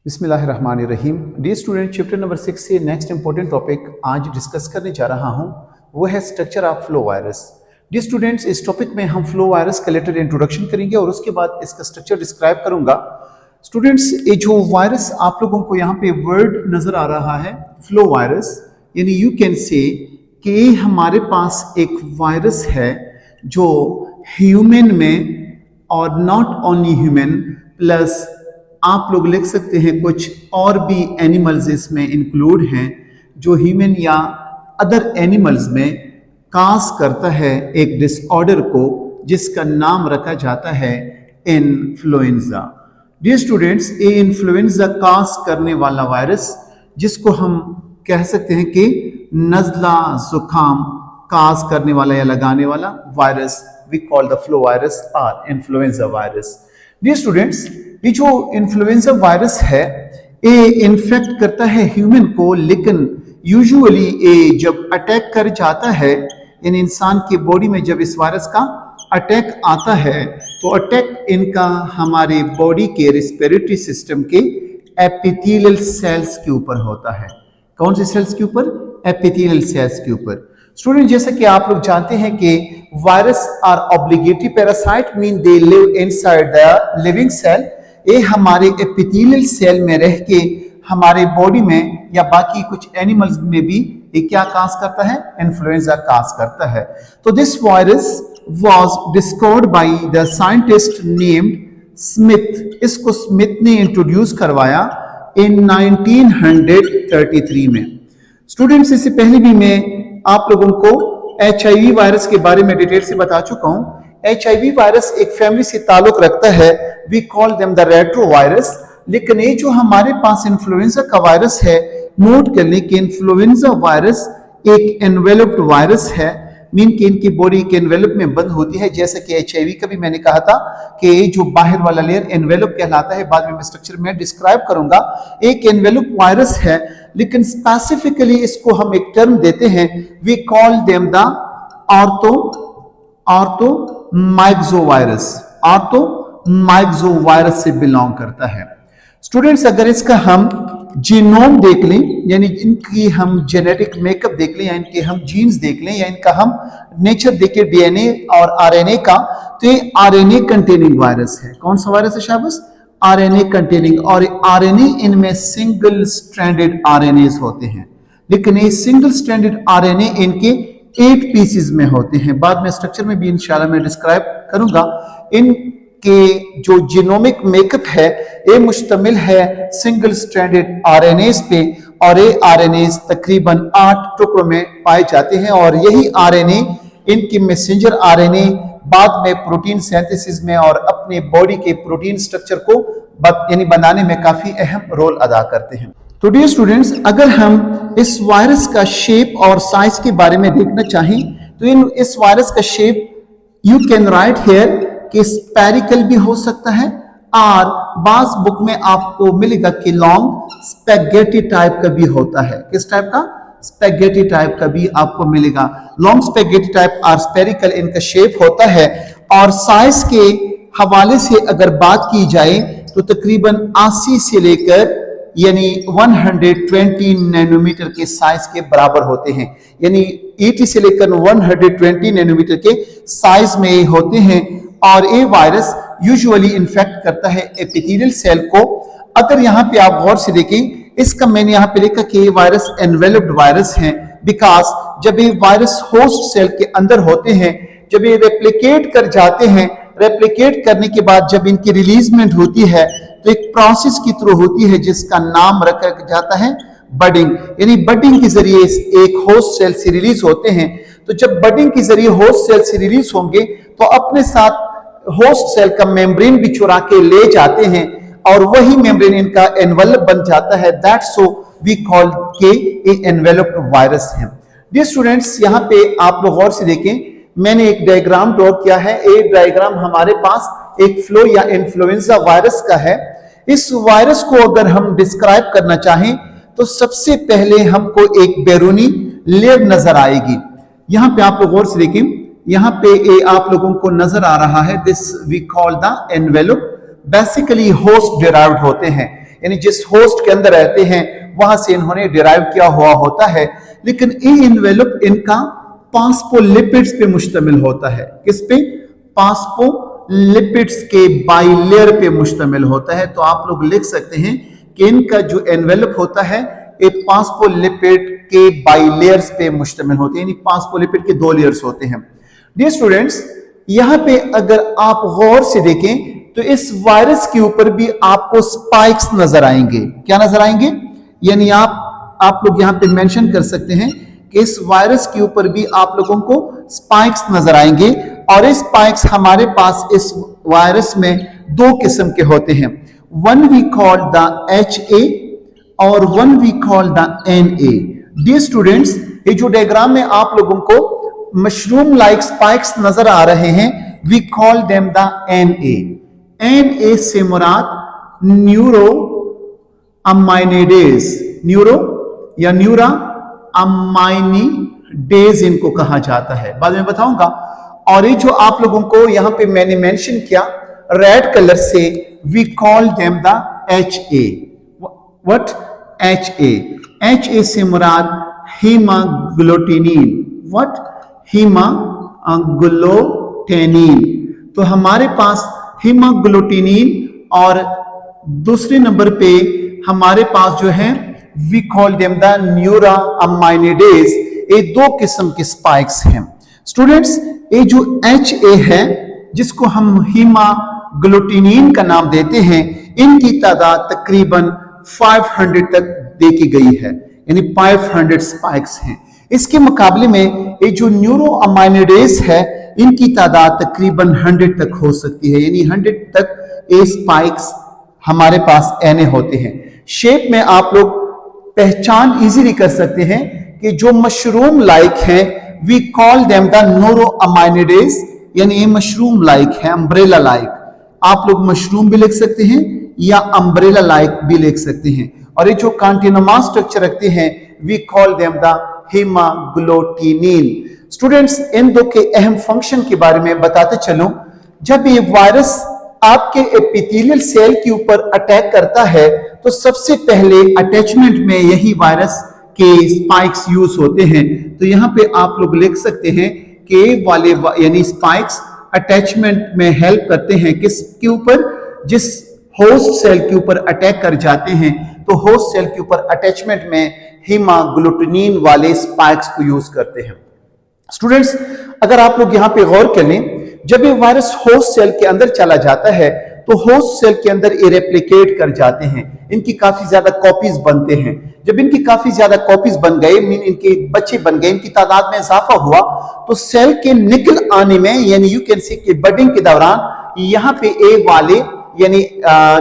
बिस्मिल्लाहिर्रहमानिर्रहीम। Dear student, chapter number 6 से next important topic आज डिस्कस करने जा रहा हूं, वो है structure of flu virus. Dear students, इस टॉपिक में हम फ्लो वायरस का लेटर इंट्रोडक्शन करेंगे और उसके बाद इसका स्ट्रक्चर डिस्क्राइब करूंगा। स्टूडेंट्स, ये जो वायरस आप लोगों को यहाँ पे वर्ड नजर आ रहा है फ्लो वायरस, यानी यू कैन से कि हमारे पास एक वायरस है जो ह्यूमन में और नॉट ओनली ह्यूमन प्लस आप लोग लिख सकते हैं कुछ और भी एनिमल्स इसमें इंक्लूड हैं जो ह्यूमन या अदर एनिमल्स में काज करता है एक डिसऑर्डर को जिसका नाम रखा जाता है इन्फ्लुएंजा। डियर स्टूडेंट्स, ये इन्फ्लुएंजा काज करने वाला वायरस जिसको हम कह सकते हैं कि नज़ला जुकाम काज करने वाला या लगाने वाला virus we call the flu virus और इन्फ्लुएंजा वायरस। डियर स्टूडेंट्स, ये जो इन्फ्लुएंजा वायरस है ये इन्फेक्ट करता है ह्यूमन को, लेकिन यूजुअली ये जब अटैक कर जाता है इन इंसान की बॉडी में, जब इस वायरस का अटैक आता है तो अटैक इनका हमारे बॉडी के रेस्पिरेटरी सिस्टम के एपिथेलियल सेल्स के ऊपर होता है। कौन से सेल्स के ऊपर? एपिथेलियल सेल्स के ऊपर। स्टूडेंट, जैसा कि आप लोग जानते हैं कि virus are obligatory parasite, mean they live inside the living cell. ये हमारे एपिथेलियल सेल में रह के हमारे बॉडी में या बाकी कुछ एनिमल्स में भी ये क्या काज करता है? इन्फ्लुएंजा काज करता है। तो this virus was discovered by the scientist named Smith. इसको स्मिथ ने इंट्रोड्यूस करवाया इन 1933 में। स्टूडेंट्स, इससे पहले भी मैं आप लोगों को HIV वायरस के बारे में डिटेल से बता चुका हूं। HIV वायरस एक फैमिली से ताल्लुक रखता है, we call them the retro virus. लेकिन ये जो हमारे पास इन्फ्लुएंजा का वायरस है, नोट कर लें कि इन्फ्लुएंजा वायरस एक एनवेलप्ड वायरस है, मीन कि इनकी बॉडी के एनवेलप में बंद होती है। जैसे कि HIV का भी मैंने कहा था कि ये जो बाहर वाला लेयर एनवेलप कहलाता है, बाद में मैं स्ट्रक्चर में डिस्क्राइब करूंगा। एक एनवेलप वायरस है, लेकिन स्पेसिफिकली इसको हम एक टर्म देते हैं, वी कॉल देम द ऑर्थोमाइक्सोवायरस। ऑर्थोमाइक्सोवायरस से बिलोंग करता है। स्टूडेंट्स, अगर इसका हम जीनोम देख लें, यानी इनकी हम जेनेटिक मेकअप देख लें या इनके हम जीन्स देख लें या इनका हम नेचर देखें DNA और RNA का, तो ये RNA कंटेनिंग वायरस है। कौन सा वायरस है शाबाश? RNA containing. और RNA इनमें सिंगल स्ट्रैंडेड RNAs होते हैं, लेकिन ये सिंगल स्ट्रैंडेड RNA इनके 8 पीसेस में होते हैं। बाद में स्ट्रक्चर में भी इंशाल्लाह मैं डिस्क्राइब करूंगा। इनके जो जीनोमिक मेकअप है ये मुश्तमिल है सिंगल स्ट्रैंडेड RNAs पे, और ये RNAs तकरीबन 8 टुकड़ों में पाए जाते हैं। और यही RNA इनकी मैसेंजर RNA बाद में प्रोटीन सिंथेसिस में और अपने बॉडी के प्रोटीन स्ट्रक्चर को यानी बनाने में काफी अहम रोल अदा करते हैं। तो डियर स्टूडेंट्स, अगर हम इस वायरस का शेप और साइज के बारे में देखना चाहें तो इस वायरस का shape you can write here कि स्पेरिकल भी हो सकता है, और बास बुक में आपको मिलेगा कि लॉन्ग स्पेगेटी टाइप का भी होता है। किस टाइप का? स्पेगेटी टाइप का भी आपको मिलेगा। लॉन्ग स्पेगेटी टाइप और स्पेरिकल इनका शेप होता है। और साइज के हवाले से अगर बात की जाए तो तकरीबन 80 से लेकर यानी 120 नैनोमीटर के साइज के बराबर होते हैं, यानी 80 से लेकर 120 नैनोमीटर के साइज में होते हैं। और ये वायरस यूजुअली इन्फेक्ट करता है एपिथेलियल सेल को। अगर यहाँ पे आप गौर से देखें, इसका मैंने यहाँ पे लिखा कि ये वायरस एनवेलप्ड वायरस है, बिकॉज जब ये वायरस होस्ट सेल के अंदर होते हैं, जब ये रेप्लिकेट कर जाते हैं, रेप्लिकेट करने के बाद जब इनकी रिलीजमेंट होती है तो एक प्रोसेस की थ्रू होती है जिसका नाम रखा जाता है बडिंग। यानी बडिंग के जरिए एक होस्ट सेल से रिलीज होते हैं। तो जब बडिंग के जरिए होस्ट सेल से रिलीज होंगे तो अपने साथ होस्ट सेल का मेम्ब्रेन भी चुरा के ले जाते हैं, और वही मेम्ब्रेन इनका एनवेलप बन जाता है। दैट्स सो वी कॉल के ए एनवेलप्ड वायरस है। डियर स्टूडेंट्स, यहाँ पे आप लोग गौर से देखें, मैंने एक डायग्राम ड्रॉ किया है। ये डायग्राम हमारे पास एक फ्लो या इन्फ्लुएंजा वायरस का है। इस वायरस को अगर हम डिस्क्राइब करना चाहें तो सबसे पहले हमको एक बैरूनी लेयर नजर आएगी। यहां पे आप लोग गौर से देखें, यहां पे आप लोगों को नजर आ रहा है, this we call the envelope. Basically host derived होते हैं। यानी जिस होस्ट के अंदर रहते हैं वहां से इन्होंने डिराइव किया हुआ होता है। लेकिन ये एनवेलप इनका फॉस्फोलिपिड्स पे मुश्तमिल होता है। किस पे? फॉस्फोलिपिड्स के बाइलेयर पे मुश्तमिल होता है। तो आप लोग लिख सकते हैं कि इनका जो एनवेलप होता है ये फॉस्फोलिपिड के बाइलेयर्स पे मुश्तमिल होते हैं, यानी फॉस्फोलिपिड के 2 लेयर्स होते हैं। डियर स्टूडेंट्स, यहां पे अगर आप गौर से देखें तो इस वायरस के ऊपर भी आपको स्पाइक्स नजर आएंगे। क्या नजर आएंगे? यानी आप लोग यहां पे मेंशन कर सकते हैं कि इस वायरस के ऊपर भी आप लोगों को स्पाइक्स नजर आएंगे। और इस स्पाइक्स हमारे पास इस वायरस में 2 किस्म के होते हैं। One we call the HA और one we call the NA। Dear students, ये जो डायग्राम में आप लोगों को मशरूम लाइक स्पाइक्स नजर आ रहे हैं, we call them the NA। NA से मुराद न्यूरो अमाइनिडेज, न्यूरो या न्यूरा अमाइनिडेज इनको कहा जाता है, बाद में बताऊंगा। और ये जो आप लोगों को यहां पे मैंने मेंशन किया रेड कलर से, we call them the HA। What? HA। HA से मुराद हीमाग्लूटिनिन। व्हाट? हीमाग्लूटिनिन। तो हमारे पास हीमाग्लूटिनिन और दूसरे नंबर पे हमारे पास जो है we call them the neuraminidase. ये 2 किस्म के स्पाइक्स हैं। स्टूडेंट्स, ये जो HA है जिसको हम हीमाग्लूटिनिन का नाम देते हैं, इनकी तादाद तकरीबन 500 तक देखी गई है, यानी 500 स्पाइक्स हैं। इसके मुकाबले में ये जो न्यूरो अमाइनिडेज है इनकी तादाद तकरीबन 100 तक हो सकती है, यानी 100 तक ये स्पाइक्स हमारे पास NA होते हैं। शेप में आप लोग पहचान इजीली कर सकते हैं कि जो मशरूम लाइक है we call them the neuraminidase, यानी ये मशरूम लाइक है, अम्ब्रेला लाइक। आप लोग मशरूम भी लिख सकते हैं या अम्ब्रेला लाइक भी लिख सकते हैं। और ये जो कांटिनोमा स्ट्रक्चर रखते हैं we call them the haemagglutinin. Students, इन 2 के अहम फंक्शन के बारे में बताते चलूं। जब ये वायरस आपके एपिथेलियल सेल के ऊपर अटैक करता है तो सबसे पहले अटैचमेंट में यही वायरस के स्पाइक्स यूज होते हैं। तो यहां पे आप लोग लिख सकते हैं कि वाले यानी स्पाइक्स अटैचमेंट में हेल्प करते हैं किसके ऊपर? जिस होस्ट सेल के ऊपर अटैक कर जाते हैं तो होस्ट सेल के ऊपर अटैचमेंट में हीमाग्लूटिनिन वाले स्पाइक्स को यूज करते हैं। स्टूडेंट्स, अगर आप लोग यहां पे गौर कर लें, जब ये वायरस होस्ट सेल के अंदर चला जाता है तो होस्ट सेल के अंदर ये रेप्लिकेट कर जाते हैं, इनकी काफी ज्यादा कॉपीज बनते हैं। जब इनकी काफी ज्यादा कॉपीज बन गए, मीन इनके बच्चे बन गए, इनकी तादाद में इजाफा हुआ, तो सेल के निकल आने में यानी यू कैन सी के बडिंग के दौरान यहां पे ए वाले यानी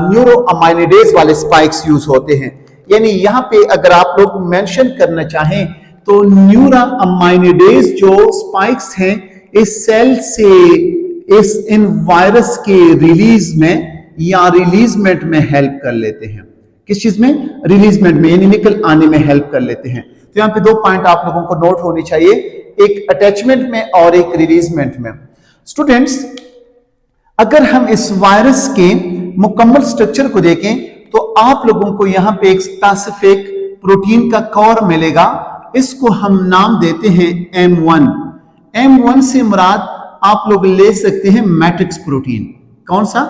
न्यूरो अमाइनिडेज वाले स्पाइक्स यूज होते हैं। यानी यहां पे अगर आप लोग मेंशन करना चाहें तो न्यूरा अमाइनिडेज जो स्पाइक्स हैं इस सेल से इन वायरस के रिलीज में या रिलीजमेंट में हेल्प कर लेते हैं। किस चीज में? रिलीजमेंट में, यानी निकल आने में हेल्प कर लेते हैं। तो यहां पे 2 पॉइंट आप लोगों को नोट होनी चाहिए, एक अटैचमेंट में और एक रिलीजमेंट में। स्टूडेंट्स, अगर हम इस वायरस के मुकम्मल स्ट्रक्चर को देखें तो आप लोगों को यहां पे एक स्पेसिफिक प्रोटीन का कोर मिलेगा, इसको हम नाम देते हैं M1। M1 से मुराद आप लोग ले सकते हैं मैट्रिक्स प्रोटीन। कौन सा?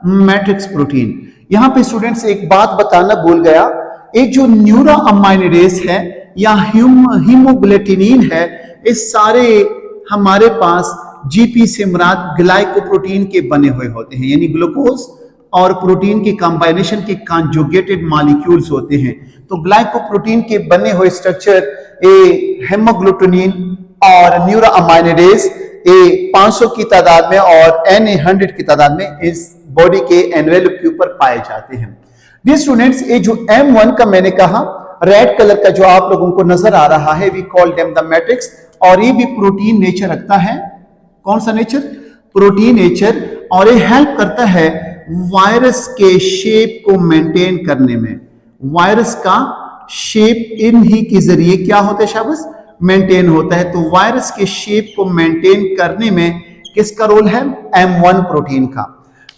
Matrix protein. यहां पे स्टूडेंट्स एक बात बताना भूल गया, एक जो न्यूरो अमाइनिडेज है या हीमोग्लूटिनिन है, इस सारे हमारे पास जीपी से मुराद ग्लाइकोप्रोटीन के बने हुए होते हैं, यानी ग्लूकोज और प्रोटीन के कॉम्बिनेशन के कॉन्जुगेटेड मॉलिक्यूल्स होते हैं। तो ग्लाइकोप्रोटीन के बने हुए स्ट्रक्चर हीमोग्लूटिनिन और न्यूरो अमाइनिडेज 500 की तादाद में और Na 100 की तादाद में इस बॉडी के एनवेलप के ऊपर पाए जाते हैं। डियर स्टूडेंट्स, ये जो M1 का मैंने कहा रेड कलर का जो आप लोगों को नजर आ रहा है, we call them the matrix, और ये भी प्रोटीन नेचर रखता है। कौन सा नेचर? Protein nature. और ये हेल्प करता है वायरस के शेप को मेंटेन करने में। वायरस का शेप इन्हीं के जरिए क्या होता है शाबाश? मेंटेन होता है। तो वायरस के शेप को मेंटेन करने में किसका रोल है? M1 प्रोटीन का।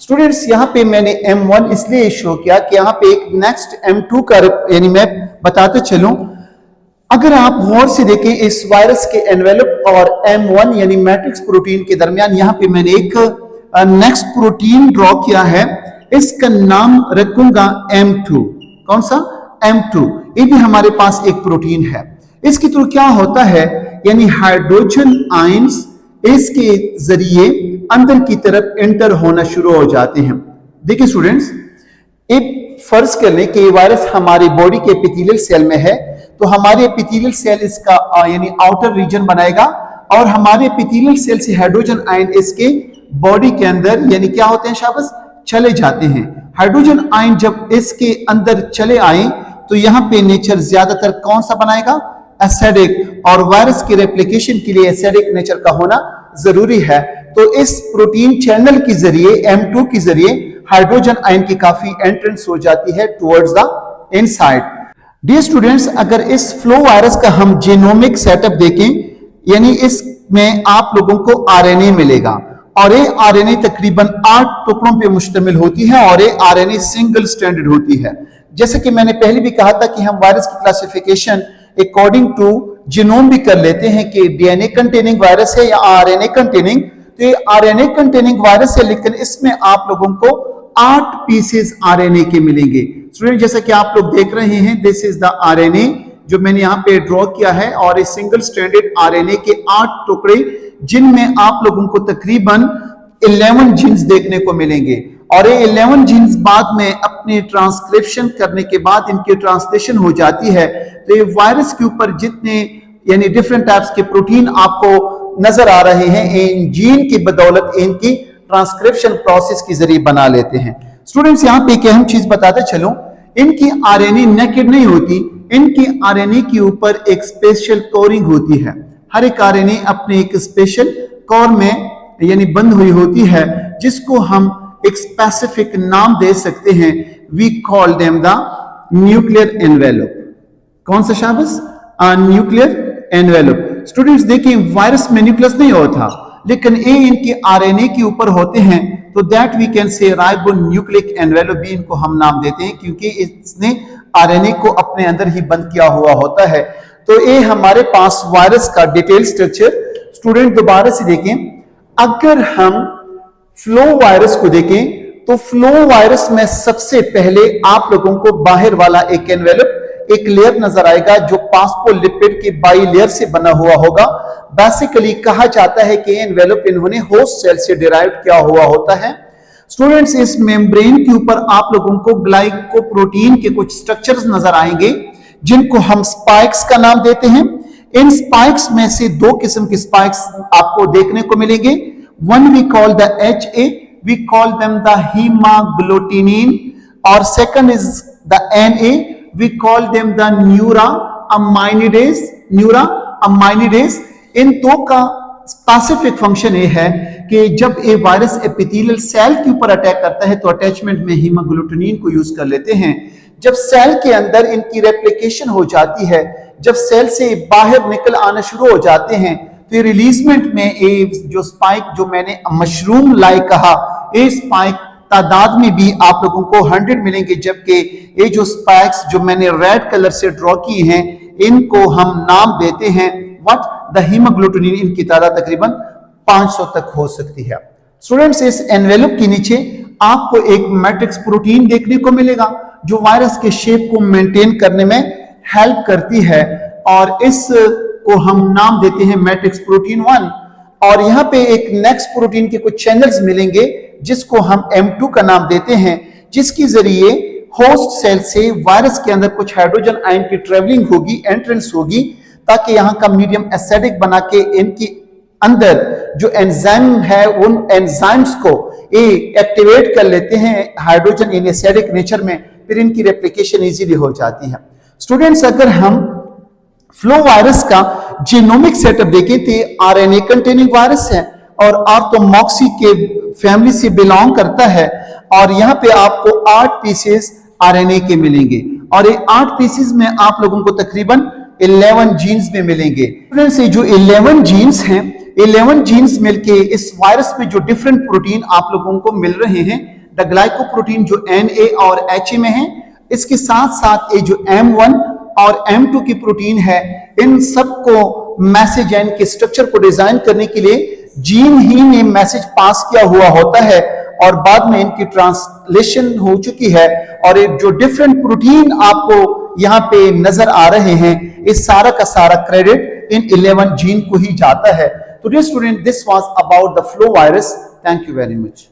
स्टूडेंट्स यहाँ पे मैंने M1 इसलिए शो किया कि यहाँ पे एक नेक्स्ट M2 का यानी मैं बताते चलूं। अगर आप गौर से देखें इस वायरस के एनवेलप और M1 यानी मैट्रिक्स प्रोटीन के दरमियान यहाँ पे मैंने एक नेक्स्ट प्रोटीन ड्रॉ किया है। इसका नाम रखूंगा M2। कौन सा? M2। ये भी हमारे पास एक प्रोटीन है। इसके थ्रू क्या होता है, यानी हाइड्रोजन आयंस इसके जरिए अंदर की तरफ एंटर होना शुरू हो जाते हैं। देखिए स्टूडेंट्स, एक फर्ज कर लें कि ये वायरस हमारी बॉडी के एपिथेलियल सेल में है, तो हमारे एपिथेलियल सेल इसका यानी आउटर रीजन बनाएगा और हमारे एपिथेलियल सेल से हाइड्रोजन आयन इसके बॉडी के अंदर यानी क्या होते हैं शाबाश, चले जाते हैं। हाइड्रोजन आयन जब इसके अंदर चले आए तो यहाँ पे नेचर ज्यादातर कौन सा बनाएगा? एसिडिक, और वायरस की रेप्लिकेशन के लिए एसिडिक नेचर का होना जरूरी है। तो इस प्रोटीन चैनल के जरिए M2 के जरिए हाइड्रोजन आयन की काफी एंट्रेंस हो जाती है towards the inside. Dear students, अगर इस फ्लो वायरस का हम जीनोमिक सेटअप देखें, यानी इसमें आप लोगों को आरएनए मिलेगा और ये आरएनए तकरीबन 8 टुकड़ों पे मुश्तमिल होती है और ये आरएनए सिंगल स्ट्रैंडेड होती है। जैसे कि मैंने पहले भी कहा था कि हम वायरस की क्लासिफिकेशन अकॉर्डिंग टू जीनोम भी कर लेते हैं कि डीएनए कंटेनिंग वायरस है या आरएनए कंटेनिंग। तो ये आरएनए कंटेनिंग वायरस है, लेकिन इसमें आप लोगों को 8 पीसेस आरएनए के मिलेंगे। स्टूडेंट, जैसा कि आप लोग देख रहे हैं, दिस इज द आरएनए जो मैंने यहाँ पे ड्रॉ किया है, और इस सिंगल स्ट्रैंडेड आरएनए के 8 टुकड़े जिनमें आप लोगों को तकरीबन 11 जीन्स देखने को मिलेंगे। और ये 11 जीन्स बाद में अपने ट्रांसक्रिप्शन करने के बाद इनकी ट्रांसलेशन हो जाती है। तो ये वायरस के ऊपर जितने यानी डिफरेंट टाइप्स के प्रोटीन आपको नजर आ रहे हैं, इन जीन की बदौलत इनकी ट्रांसक्रिप्शन प्रोसेस के जरिए बना लेते हैं। स्टूडेंट्स, यहाँ पे एक अहम चीज बताते चलूं, इनकी आरएनए नेकेड नहीं होती, इनकी आरएनए के ऊपर एक स्पेशल कोरिंग होती है। हर एक आरएनए अपने एक स्पेशल कोर में यानी बंद हुई होती है, जिसको हम एक स्पेसिफिक नाम दे सकते हैं। We call them the nuclear envelope. कौन सा शाबाश? Nuclear envelope. स्टूडेंट्स देखिए, वायरस में न्यूक्लियस नहीं होता, लेकिन ये इनके आरएनए के ऊपर होते हैं, तो that we can say ribonucleic envelope भी इनको हम नाम देते हैं, क्योंकि इसने आरएनए को अपने अंदर ही बंद किया हुआ होता है। तो ये हमारे पास वायरस का डिटेल स्ट्रक्चर। स्टूडेंट दोबारा से देखें, अगर हम फ्लो वायरस को देखें तो फ्लो वायरस में सबसे पहले आप लोगों को बाहर वाला एक एनवेलप, एक लेयर नजर आएगा जो फास्फोलिपिड के बाई लेयर से बना हुआ होगा। बेसिकली कहा जाता है कि एनवेलप इन्होंने होस्ट सेल से डिराइव किया हुआ होता है। स्टूडेंट्स, इस मेम्ब्रेन के ऊपर आप लोगों को ग्लाइकोप्रोटीन के कुछ स्ट्रक्चर्स नजर आएंगे, जिनको हम स्पाइक्स का नाम देते हैं। इन स्पाइक्स में से 2 किस्म के स्पाइक्स आपको देखने को मिलेंगे। One we call the HA, we call them the hemagglutinin, और second is the NA, we call them the neuraminidase। इन 2 का स्पेसिफिक फंक्शन ये है कि जब ये वायरस एपिथेलियल सेल के ऊपर अटैक करता है तो अटैचमेंट में हीमाग्लूटिनिन को यूज कर लेते हैं। जब सेल के अंदर इनकी रेप्लिकेशन हो जाती है, जब सेल से बाहर निकल आना शुरू हो जाते हैं, तो रिलीजमेंट में ये जो स्पाइक जो मैंने मशरूम लाइक कहा, ये स्पाइक तादाद में भी आप लोगों को 100 मिलेंगे, जबकि ये जो स्पाइक्स जो मैंने रेड कलर से ड्रॉ की हैं, इनको हम नाम देते हैं व्हाट, द हीमोग्लोबिन। इनकी तादाद तकरीबन 500 तक हो सकती है। स्टूडेंट्स, इस एनवेलप के नीचे आपको एक मैट्रिक्स प्रोटीन देखने को मिलेगा जो वायरस के शेप को मेंटेन करने में हेल्प करती है, और इस को हम नाम देते हैं मैट्रिक्स प्रोटीन 1। और यहाँ पे एक नेक्स्ट प्रोटीन के कुछ चैनल्स मिलेंगे जिसको हम M2 का नाम देते हैं, जिसके जरिए होस्ट सेल से वायरस के अंदर कुछ हाइड्रोजन आयन की ट्रेवलिंग होगी, एंट्रेंस होगी, ताकि यहाँ का मीडियम एसिडिक बना के इनकी अंदर जो एंजाइम है उन एंजाइम्स को ये एक्टिवेट कर लेते हैं हाइड्रोजन इन एसिडिक नेचर में, फिर इनकी रेप्लिकेशन इजीली हो जाती है। स्टूडेंट्स, अगर हम फ्लो वायरस का जीनोमिक सेटअप देखें तो आरएनए कंटेनिंग वायरस है और आर्थोमॉक्सी के फैमिली से बिलोंग करता है, और यहाँ पे आपको 8 पीसेस आरएनए के मिलेंगे, और ये 8 पीसेस में आप लोगों को तकरीबन 11 जीन्स में मिलेंगे। से जो 11 जीन्स हैं 11 जीन्स मिलके इस वायरस में जो डिफरेंट प्रोटीन आप लोगों को मिल रहे हैं, द ग्लाइकोप्रोटीन जो Na और Ha में है, इसके साथ साथ ये जो M1 और M2 की प्रोटीन है, इन सबको मैसेज एन के स्ट्रक्चर को डिजाइन करने के लिए जीन ही ने मैसेज पास किया हुआ होता है और बाद में इनकी ट्रांसलेशन हो चुकी है और एक जो डिफरेंट प्रोटीन आपको यहाँ पे नजर आ रहे हैं, इस सारा का सारा क्रेडिट इन 11 जीन को ही जाता है। तो dear student, this was about the flu virus. Thank you very much.